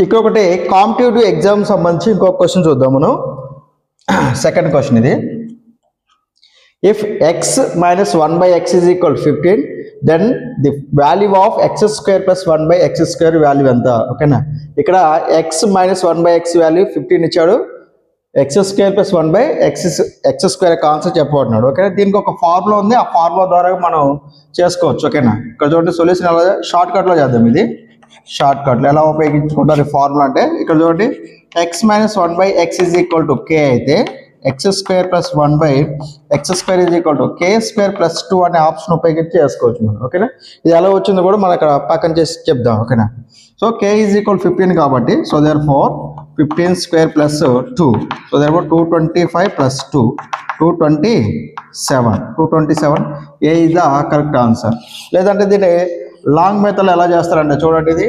ఇక్కడ ఒకటి competitive exam సంబంధించి ఇంకొక క్వశ్చన్ చూద్దాం మనం. సెకండ్ క్వశ్చన్ ఇది. If x minus 1 by x is equal to 15, then the value of x square plus 1 by x square value ఎంత? ఓకేనా, ఇక్కడ x minus 1 by x value 15 ఇచ్చాడు, x square plus 1 by X square concept చెప్పబడుతున్నాడు. ఓకేనా, దీనికి ఒక formula ఉంది, ఆ ఫార్ములా ద్వారా మనం చేసుకోవచ్చు. ఓకేనా, ఇక్కడ చూడండి సొల్యూషన్ ఎలా షార్ట్ కట్లో చేద్దాం. ఇది షార్ట్ కట్లో ఎలా ఉపయోగించుకుంటారు ఈ ఫార్ములా అంటే, ఇక్కడ చూడండి x minus 1 by x is equal to k అయితే x square plus 1 by X square is equal to k square plus 2 అనే ఆప్షన్ ఉపయోగించి చేసుకోవచ్చు మనం. ఓకేనా, ఇది ఎలా వచ్చిందో కూడా మనం ఇక్కడ పక్కన చేసి చెప్దాం. ఓకేనా, సో కే ఈజ్ ఈక్వల్ 15 కాబట్టి, so therefore 15 square plus 2, so therefore 225 plus 2 227 A is the correct answer. లేదంటే దీన్ని లాంగ్ మెథడ్లో ఎలా చేస్తారంటే చూడండి, ఇది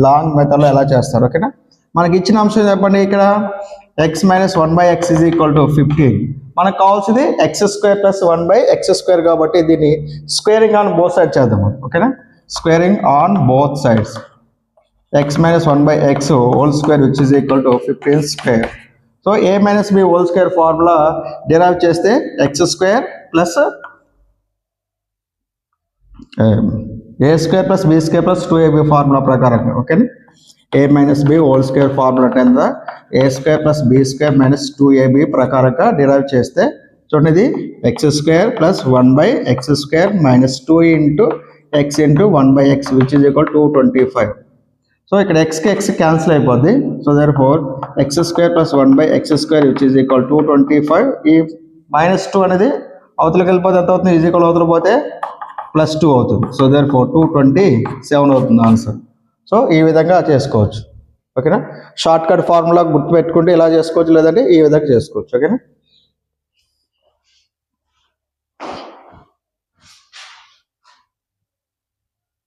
లాంగ్ మెథడ్లో ఎలా చేస్తారు. ఓకేనా, మనకి ఇచ్చిన అంశం చెప్పండి, ఇక్కడ X minus 1 by x is equal to 15, మనకు కావాల్సింది X square plus 1 by X square కాబట్టి దీన్ని స్క్వేరింగ్ ఆన్ బోత్ సైడ్స్ చేద్దాము. ఓకేనా, squaring on both sides x minus 1 by x whole square which is equal to 15 square. So a minus b whole square formula derive చేస్తే x square plus a square plus b square plus 2ab formula ప్రకారంగా. ఓకేనా, a minus b whole square formula అంటే a square plus b square minus 2ab ప్రకారంగా derive చేస్తే చూడండి, ఇది x square plus 1 by x square minus 2 into x into 1 by x which is equal to 225. So ఇక్కడ ఎక్స్కి X cancel అయిపోద్ది, so therefore X square plus 1 by X square which is equal 225. ఈ -2 అనేది అవతలకి వెళ్ళిపోతే ఎంత అవుతుంది, is equal అవతల పోతే +2 అవుతుంది, సో దేర్ ఫోర్ 227 అవుతుంది ఆన్సర్. సో ఈ విధంగా చేసుకోవచ్చు. ఓకేనా, షార్ట్ కట్ ఫార్ములా గుర్తుపెట్టుకుంటే ఇలా చేసుకోవచ్చు, లేదంటే ఈ విధంగా చేసుకోవచ్చు. ఓకేనా.